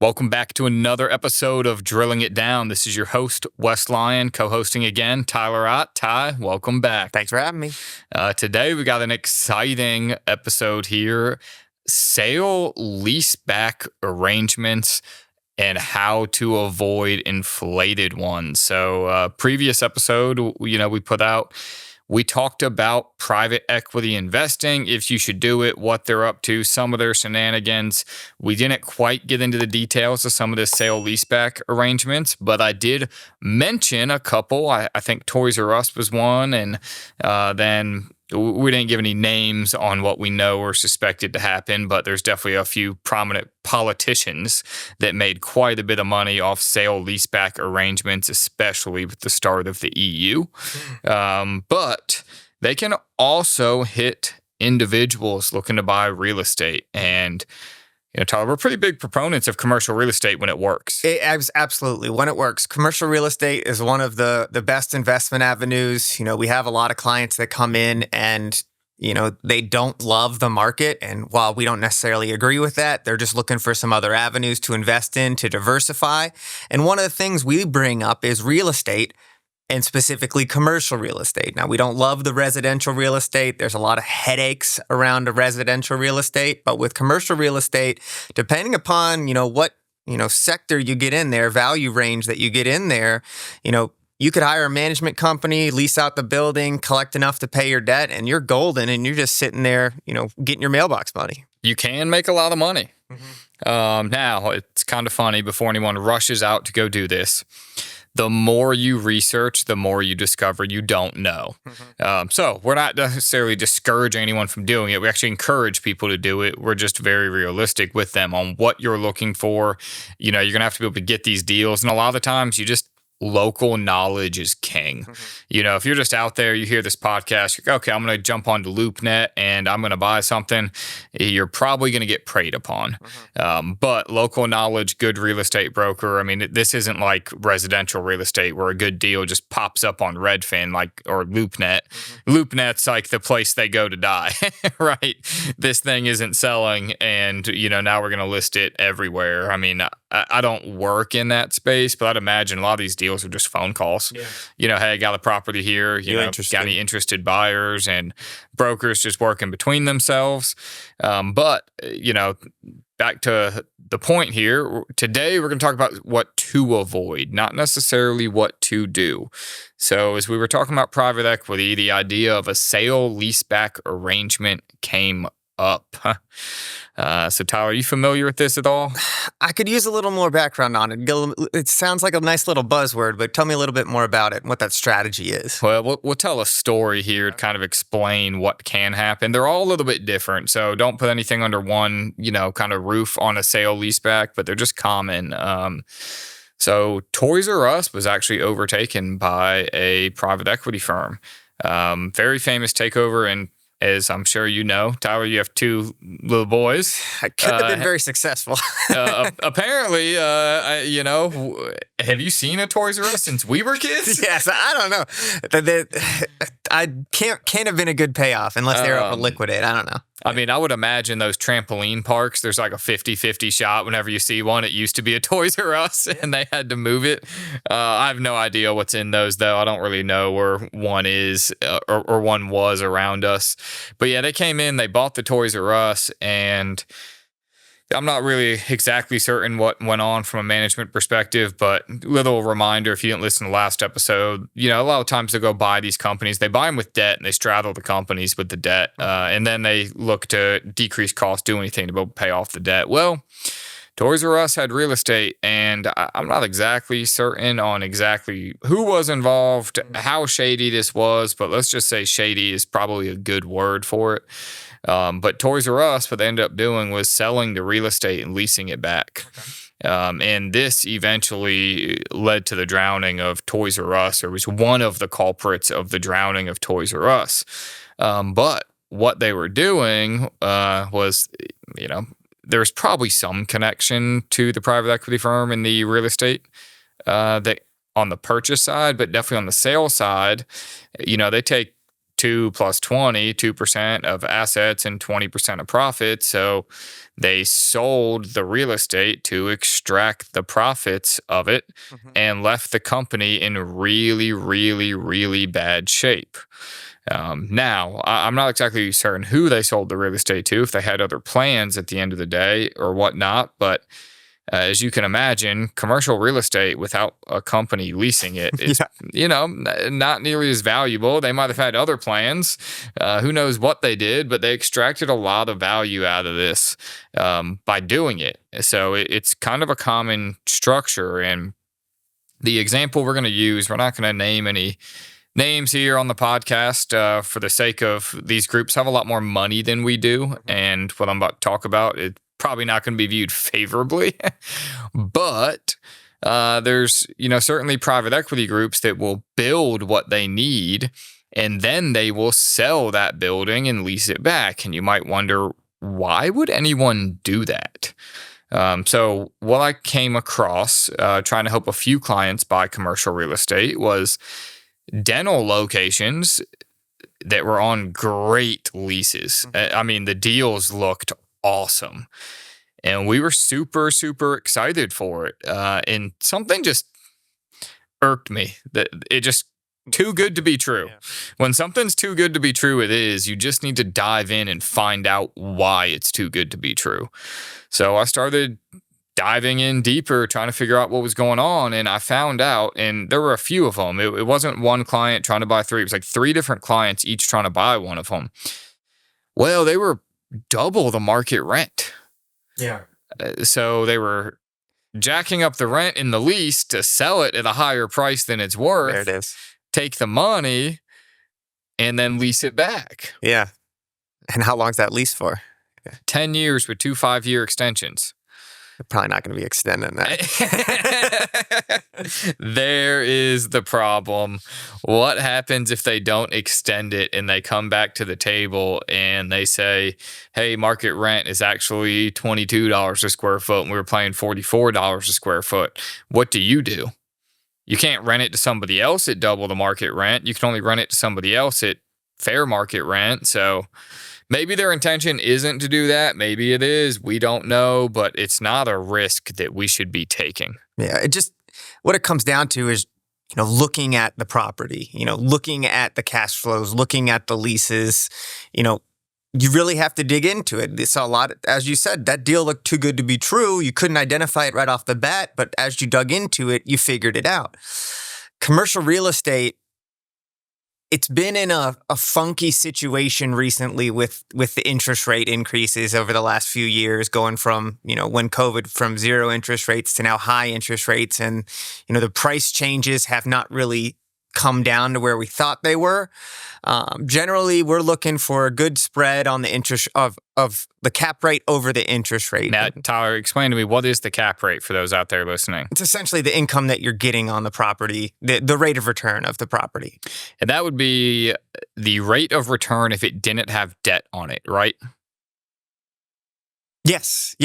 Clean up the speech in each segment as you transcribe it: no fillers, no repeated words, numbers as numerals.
Welcome back to another episode of Drilling It Down. This is your host, Wes Lyon, co-hosting again, Tyler Ott. Ty, welcome back. Thanks for having me. Today, we got an exciting episode here, sale-leaseback arrangements and how to avoid inflated ones. So previous episode, we put out, we talked about private equity investing, if you should do it, what they're up to, some of their shenanigans. We didn't quite get into the details of some of the sale-leaseback arrangements, but I did mention a couple. I think Toys R Us was one, and then we didn't give any names on what we know or suspected to happen, but there's definitely a few prominent politicians that made quite a bit of money off sale-leaseback arrangements, especially with the start of the EU. But they can also hit individuals looking to buy real estate. And Tyler, we're pretty big proponents of commercial real estate when it works. Absolutely. When it works. Commercial real estate is one of the best investment avenues. We have a lot of clients that come in and, they don't love the market. And while we don't necessarily agree with that, they're just looking for some other avenues to invest in, to diversify. And one of the things we bring up is real estate, and specifically commercial real estate. Now, we don't love the residential real estate. There's a lot of headaches around the residential real estate. But with commercial real estate, depending upon, what, sector you get in there, value range that you get in there, you could hire a management company, lease out the building, collect enough to pay your debt, and you're golden, and you're just sitting there, getting your mailbox money. You can make a lot of money. Now, it's kind of funny, before anyone rushes out to go do this, the more you research, the more you discover you don't know. So we're not necessarily discouraging anyone from doing it. We actually encourage people to do it. We're just very realistic with them on what you're looking for. You're going to have to be able to get these deals. And a lot of the times local knowledge is king. If you're just out there, you hear this podcast, you're like, okay, I'm going to jump onto LoopNet and I'm going to buy something. You're probably going to get preyed upon. But local knowledge, good real estate broker. I mean, this isn't like residential real estate where a good deal just pops up on Redfin, or LoopNet. LoopNet's like the place they go to die, right? This thing isn't selling, and now we're going to list it everywhere. I mean, I don't work in that space, but I'd imagine a lot of these deals are just phone calls. Hey, got a property here, got any interested buyers, and brokers just working between themselves. But back to the point here, today we're going to talk about what to avoid, not necessarily what to do. So as we were talking about private equity, the idea of a sale-leaseback arrangement came up. So Tyler, are you familiar with this at all? I could use a little more background on it. It sounds like a nice little buzzword, but tell me a little bit more about it and what that strategy is. Well, we'll tell a story here to kind of explain what can happen. They're all a little bit different, so don't put anything under one, kind of roof on a sale-leaseback, but they're just common. So Toys R Us was actually overtaken by a private equity firm. Very famous takeover, and as I'm sure you know, Tyler, you have two little boys. I could have been very successful. Apparently, have you seen a Toys R Us since we were kids? Yes, I don't know. I can't have been a good payoff unless they were up to liquidate. I don't know. I mean, I would imagine those trampoline parks, there's like a 50-50 shot whenever you see one. It used to be a Toys R Us, and they had to move it. I have no idea what's in those, though. I don't really know where one is or one was around us. But yeah, they came in, they bought the Toys R Us, and I'm not really exactly certain what went on from a management perspective, but little reminder, if you didn't listen to the last episode, a lot of times they go buy these companies, they buy them with debt and they straddle the companies with the debt. And then they look to decrease costs, do anything to be able to pay off the debt. Well, Toys R Us had real estate, and I'm not exactly certain on exactly who was involved, how shady this was, but let's just say shady is probably a good word for it. But Toys R Us, what they ended up doing was selling the real estate and leasing it back. And this eventually led to the drowning of Toys R Us, or was one of the culprits of the drowning of Toys R Us. But what they were doing was, there's probably some connection to the private equity firm and the real estate that on the purchase side, but definitely on the sale side, they take 2 plus 20, 2% of assets and 20% of profits. So they sold the real estate to extract the profits of it and left the company in really, really, really bad shape. Now, I'm not exactly certain who they sold the real estate to, if they had other plans at the end of the day or whatnot, but as you can imagine, commercial real estate without a company leasing it is, not nearly as valuable. They might have had other plans. Who knows what they did, but they extracted a lot of value out of this by doing it. So it's kind of a common structure. And the example we're going to use, we're not going to name any names here on the podcast for the sake of these groups have a lot more money than we do. And what I'm about to talk about, it's probably not going to be viewed favorably. But there's, certainly private equity groups that will build what they need and then they will sell that building and lease it back. And you might wonder, why would anyone do that? So what I came across trying to help a few clients buy commercial real estate was dental locations that were on great leases. I mean, the deals looked awesome. And we were super, super excited for it. And something just irked me that it just too good to be true. Yeah. When something's too good to be true, it is. You just need to dive in and find out why it's too good to be true. So I started diving in deeper, trying to figure out what was going on. And I found out, and there were a few of them. It wasn't one client trying to buy three. It was like 3 different clients, each trying to buy one of them. Well, they were double the market rent. Yeah. So they were jacking up the rent in the lease to sell it at a higher price than it's worth. There it is. Take the money and then lease it back. Yeah. And how long's that lease for? 10 years with 2 5-year extensions. They're probably not going to be extending that. There is the problem. What happens if they don't extend it and they come back to the table and they say, hey, market rent is actually $22 a square foot and we were paying $44 a square foot? What do? You can't rent it to somebody else at double the market rent. You can only rent it to somebody else at fair market rent. So maybe their intention isn't to do that. Maybe it is. We don't know, but it's not a risk that we should be taking. Yeah, what it comes down to is, looking at the property, looking at the cash flows, looking at the leases, you really have to dig into it. It's a lot, as you said, that deal looked too good to be true. You couldn't identify it right off the bat, but as you dug into it, you figured it out. Commercial real estate, it's been in a funky situation recently with the interest rate increases over the last few years, going from, when COVID, from 0 interest rates to now high interest rates. And, the price changes have not really come down to where we thought they were. Generally, we're looking for a good spread on the interest of the cap rate over the interest rate. Now, Tyler, explain to me, what is the cap rate for those out there listening? It's essentially the income that you're getting on the property, the rate of return of the property. And that would be the rate of return if it didn't have debt on it, right? Yes.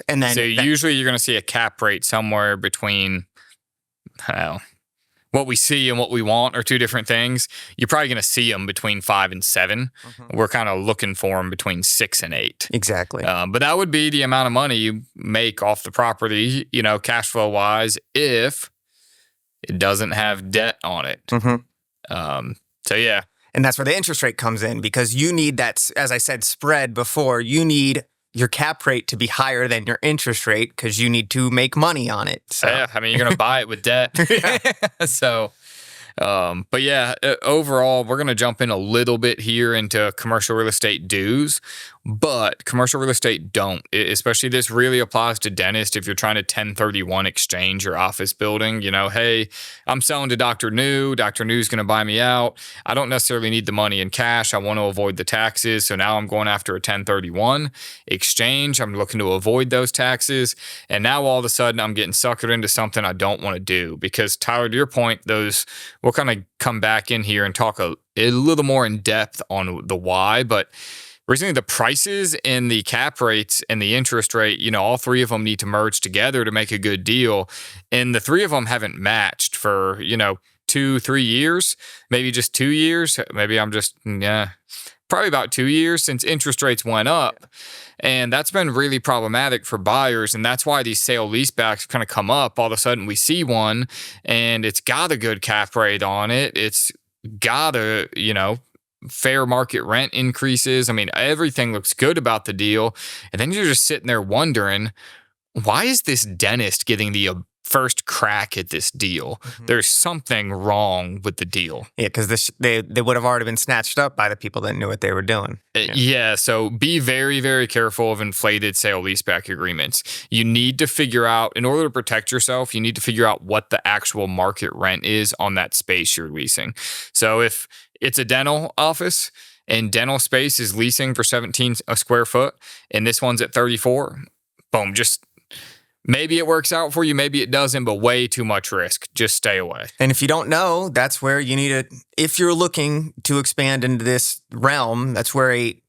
And then usually you're going to see a cap rate somewhere between, what we see and what we want are 2 different things. You're probably going to see them between 5 and 7. We're kind of looking for them between 6 and 8. Exactly. But that would be the amount of money you make off the property, cash flow wise, if it doesn't have debt on it. So yeah. And that's where the interest rate comes in, because you need that, as I said, spread before. You need your cap rate to be higher than your interest rate because you need to make money on it. So. Yeah, you're going to buy it with debt. So, but yeah, overall, we're going to jump in a little bit here into commercial real estate do's, but commercial real estate don't. Especially this really applies to dentists. If you're trying to 1031 exchange your office building, hey, I'm selling to Dr. New. Dr. New's going to buy me out. I don't necessarily need the money in cash. I want to avoid the taxes. So now I'm going after a 1031 exchange. I'm looking to avoid those taxes. And now all of a sudden I'm getting suckered into something I don't want to do, because Tyler, to your point, we'll kind of come back in here and talk a little more in depth on the why, but recently the prices and the cap rates and the interest rate, all 3 of them need to merge together to make a good deal. And the 3 of them haven't matched for, 2-3 years, maybe just 2 years. Maybe I'm just, probably about 2 years since interest rates went up. And that's been really problematic for buyers. And that's why these sale-leasebacks kind of come up. All of a sudden we see one and it's got a good cap rate on it. It's got a, fair market rent increases. I mean, everything looks good about the deal. And then you're just sitting there wondering, why is this dentist getting the first crack at this deal? There's something wrong with the deal. Yeah, because they would have already been snatched up by the people that knew what they were doing. Yeah, so be very, very careful of inflated sale-leaseback agreements. You need to figure out, in order to protect yourself, you need to figure out what the actual market rent is on that space you're leasing. So if it's a dental office and dental space is leasing for 17 a square foot and this one's at 34, boom, just maybe it works out for you, maybe it doesn't, but way too much risk. Just stay away. And if you don't know, that's where you need to, if you're looking to expand into this realm, that's where a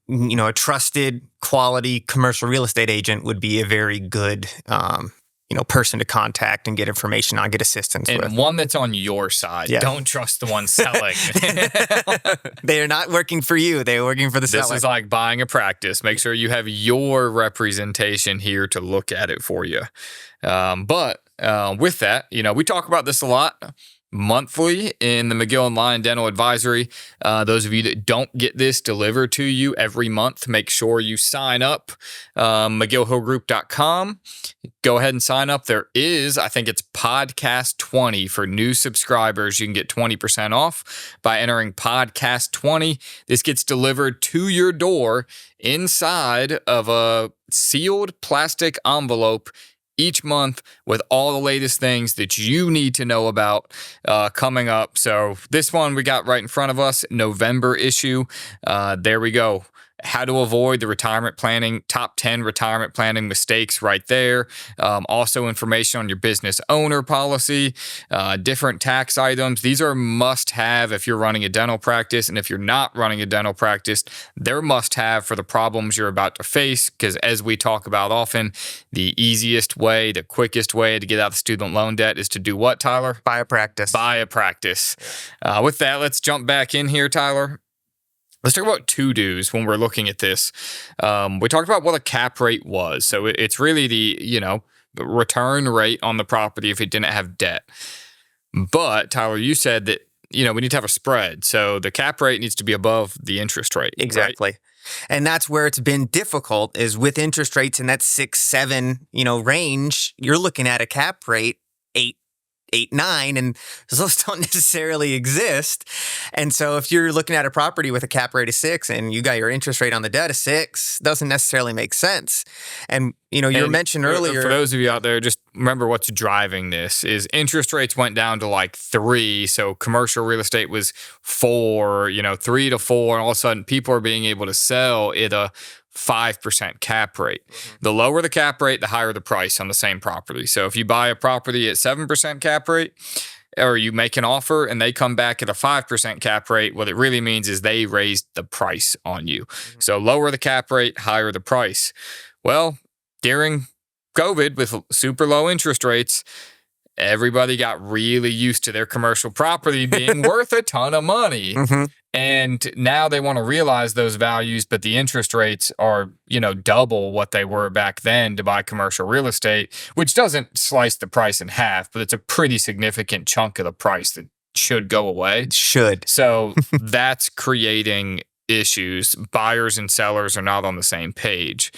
trusted quality commercial real estate agent would be a very good person to contact and get information on, get assistance with. And one that's on your side. Yeah. Don't trust the one selling. They are not working for you. They're working for the seller. This is like buying a practice. Make sure you have your representation here to look at it for you. But with that, we talk about this a lot monthly in the McGill and Lyon Dental Advisory. Those of you that don't get this delivered to you every month, make sure you sign up. McGillHillGroup.com. Go ahead and sign up. There is, I think it's podcast 20 for new subscribers. You can get 20% off by entering podcast 20. This gets delivered to your door inside of a sealed plastic envelope each month with all the latest things that you need to know about coming up. So this one we got right in front of us, November issue. There we go. How to avoid the retirement planning, top 10 retirement planning mistakes right there. Also information on your business owner policy, different tax items. These are must have if you're running a dental practice. And if you're not running a dental practice, they're must have for the problems you're about to face. Because as we talk about often, the easiest way, the quickest way to get out of student loan debt is to do what, Tyler? Buy a practice. Buy a practice. With that, let's jump back in here, Tyler. Let's talk about to-dos when we're looking at this. We talked about what a cap rate was. So it's really the return rate on the property if it didn't have debt. But Tyler, you said that, we need to have a spread. So the cap rate needs to be above the interest rate. Exactly. Right? And that's where it's been difficult is with interest rates in that 6-7, range, you're looking at a cap rate 8-9, and those don't necessarily exist. And so if you're looking at a property with a cap rate of 6 and you got your interest rate on the debt of 6, doesn't necessarily make sense. And you mentioned earlier, for those of you out there, just remember what's driving this is interest rates went down to like 3. So commercial real estate was 4, 3 to 4. And all of a sudden people are being able to sell at a 5% cap rate. The lower the cap rate, the higher the price on the same property. So if you buy a property at 7% cap rate, or you make an offer and they come back at a 5% cap rate, what it really means is they raised the price on you. So lower the cap rate, higher the price. Well, during COVID with super low interest rates, everybody got really used to their commercial property being worth a ton of money. And now they want to realize those values, but the interest rates are, double what they were back then to buy commercial real estate, which doesn't slice the price in half, but it's a pretty significant chunk of the price that should go away. It should. So that's creating issues. Buyers and sellers are not on the same page.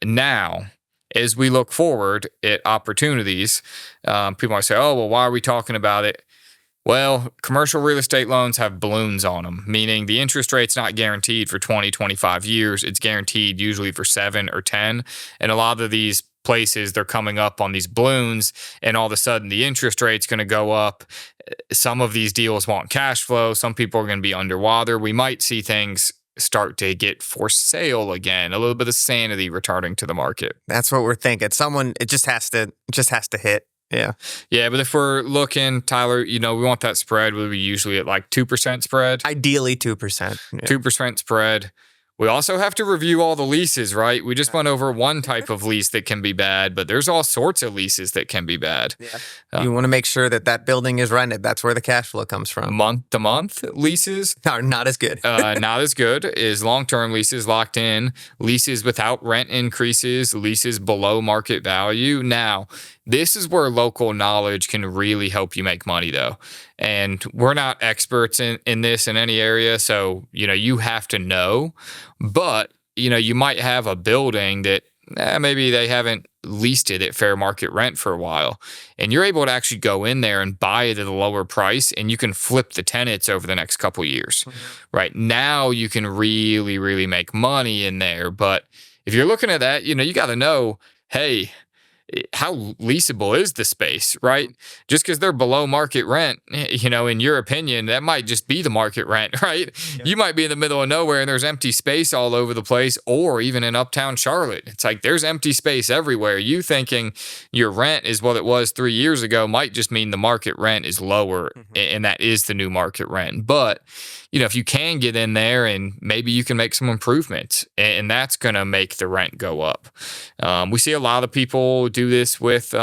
Now, as we look forward at opportunities, people might say, oh, well, why are we talking about it? Well, commercial real estate loans have balloons on them, meaning the interest rate's not guaranteed for 20, 25 years. It's guaranteed usually for 7 or 10. And a lot of these places, they're coming up on these balloons, and all of a sudden the interest rate's going to go up. Some of these deals want cash flow. Some people are going to be underwater. We might see things start to get for sale again, a little bit of sanity returning to the market. That's what we're thinking. It just has to hit. Yeah. Yeah, but if we're looking, Tyler, we want that spread. We'll be usually at like 2% spread. Ideally 2%. Yeah. 2% spread. We also have to review all the leases, right? We just went over one type of lease that can be bad, but there's all sorts of leases that can be bad. Yeah. You want to make sure that building is rented. That's where the cash flow comes from. Month-to-month leases are not as good. Not as good as long-term leases locked in, leases without rent increases, leases below market value. Now, this is where local knowledge can really help you make money, though. And we're not experts in this in any area, so you have to know. But you might have a building that maybe they haven't leased it at fair market rent for a while, and you're able to actually go in there and buy it at a lower price, and you can flip the tenants over the next couple of years. Right now, you can really, really make money in there. But if you're looking at that, you got to know, hey, how leasable is the space, right? Just because they're below market rent, in your opinion, that might just be the market rent, right? Yep. You might be in the middle of nowhere and there's empty space all over the place, or even in uptown Charlotte. It's like there's empty space everywhere. You thinking your rent is what it was 3 years ago might just mean the market rent is lower, and that is the new market rent. But if you can get in there and maybe you can make some improvements, and that's going to make the rent go up. We see a lot of people do this with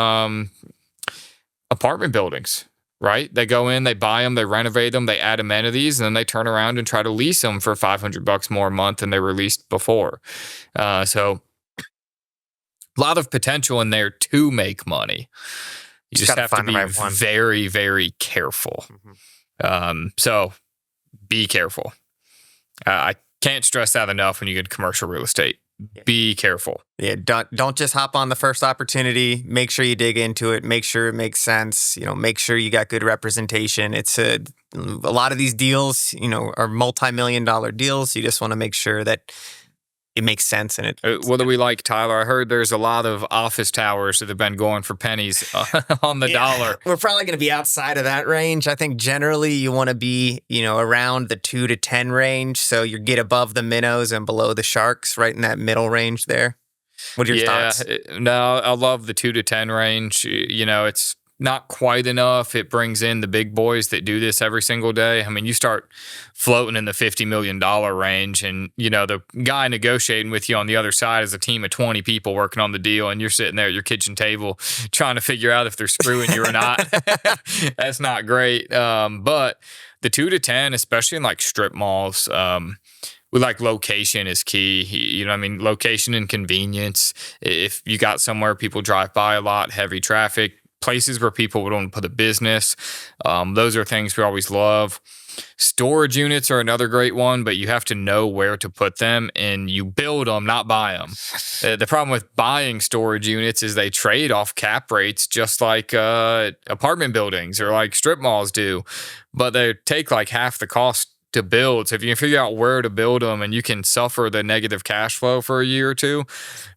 apartment buildings, right? They go in, they buy them, they renovate them, they add amenities, and then they turn around and try to lease them for $500 more a month than they were leased before. So a lot of potential in there to make money. You just have to be very, very careful. So be careful. I can't stress that enough when you get commercial real estate. Yeah. Be careful. Yeah, don't just hop on the first opportunity. Make sure you dig into it. Make sure it makes sense. Make sure you got good representation. It's a lot of these deals, are multi-million-dollar deals. You just want to make sure that it makes sense in it. What do we like, Tyler? I heard there's a lot of office towers that have been going for pennies on the dollar. We're probably going to be outside of that range. I think generally you want to be, around the 2 to 10 range. So you get above the minnows and below the sharks, right in that middle range there. What are your thoughts? No, I love the 2 to 10 range. It's not quite enough. It brings in the big boys that do this every single day. I mean, you start floating in the $50 million range, and, the guy negotiating with you on the other side is a team of 20 people working on the deal, and you're sitting there at your kitchen table trying to figure out if they're screwing you or not. That's not great. But the 2 to 10, especially in like strip malls, we like location is key. Location and convenience. If you got somewhere people drive by a lot, heavy traffic, places where people would want to put a business. Those are things we always love. Storage units are another great one, but you have to know where to put them, and you build them, not buy them. The problem with buying storage units is they trade off cap rates just like apartment buildings or like strip malls do, but they take like half the cost to build. So if you can figure out where to build them and you can suffer the negative cash flow for a year or two,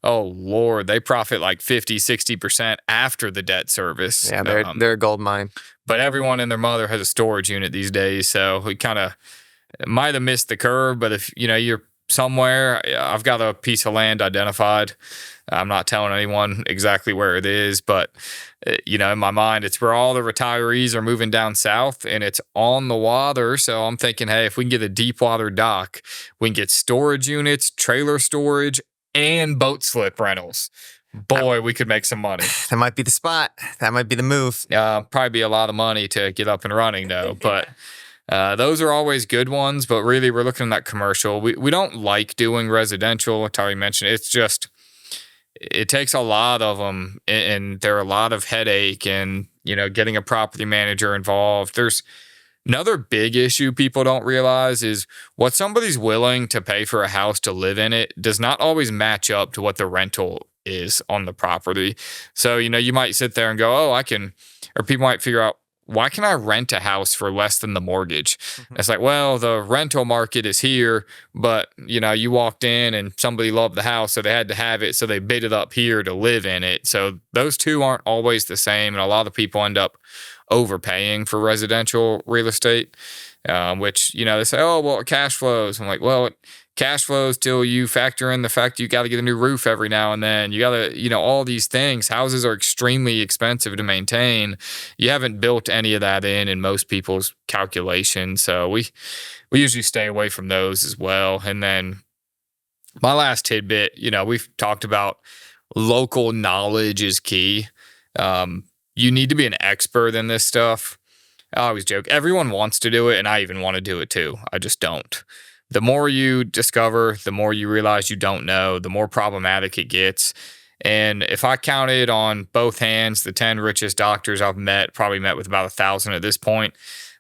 oh Lord, they profit like 50, 60% after the debt service. Yeah, they're a gold mine. But everyone and their mother has a storage unit these days. So we kind of might have missed the curve. But if you're somewhere, I've got a piece of land identified. I'm not telling anyone exactly where it is, but in my mind, it's where all the retirees are moving down south, and it's on the water. So I'm thinking, hey, if we can get a deep water dock, we can get storage units, trailer storage, and boat slip rentals. Boy, we could make some money. That might be the spot. That might be the move. Probably be a lot of money to get up and running, though. But those are always good ones. But really, we're looking at that commercial. We don't like doing residential, like Tari mentioned. It's just, it takes a lot of them, and there are a lot of headache, and getting a property manager involved. There's another big issue people don't realize is what somebody's willing to pay for a house to live in it does not always match up to what the rental is on the property. So you might sit there and go, or people might figure out, why can I rent a house for less than the mortgage? It's like, well, the rental market is here, but you walked in and somebody loved the house, so they had to have it, so they bid it up here to live in it. So those two aren't always the same, and a lot of people end up overpaying for residential real estate, which they say, oh, well, it cash flows. I'm like, well, it cash flows till you factor in the fact you got to get a new roof every now and then. You got to, all these things. Houses are extremely expensive to maintain. You haven't built any of that in most people's calculations. So we usually stay away from those as well. And then My last tidbit, we've talked about local knowledge is key. You need to be an expert in this stuff. I always joke, everyone wants to do it, and I even want to do it too. I just don't. The more you discover, the more you realize you don't know, the more problematic it gets. And if I counted on both hands, the 10 richest doctors I've met, probably met with about 1,000 at this point,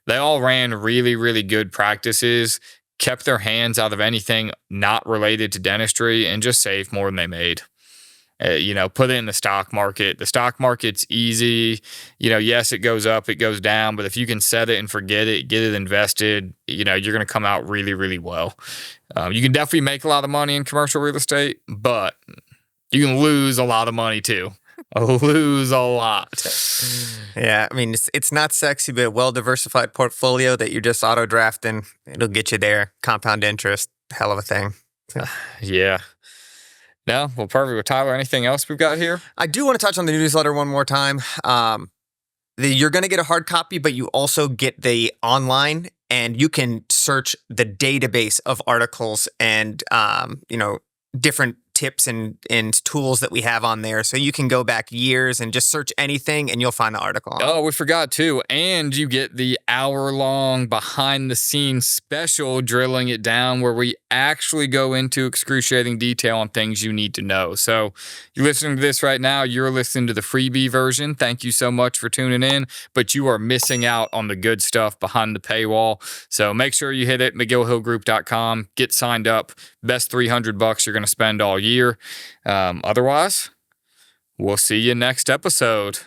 they all ran really, really good practices, kept their hands out of anything not related to dentistry, and just saved more than they made. Put it in the stock market. The stock market's easy. Yes, it goes up, it goes down, but if you can set it and forget it, get it invested, you're going to come out really, really well. You can definitely make a lot of money in commercial real estate, but you can lose a lot of money too. Lose a lot. Yeah, I mean, it's not sexy, but a well-diversified portfolio that you're just auto-drafting, it'll get you there. Compound interest, hell of a thing. Yeah. No, well, perfect. Well, Tyler, anything else we've got here? I do want to touch on the newsletter one more time. You're going to get a hard copy, but you also get the online, and you can search the database of articles and, different tips and tools that we have on there. So you can go back years and just search anything and you'll find the article. Oh, we forgot too. And you get the hour-long behind-the-scenes special drilling it down where we actually go into excruciating detail on things you need to know. So you're listening to this right now. You're listening to the freebie version. Thank you so much for tuning in. But you are missing out on the good stuff behind the paywall. So make sure you hit it, McGillHillGroup.com. Get signed up. Best $300 you're going to spend all year. Otherwise, we'll see you next episode.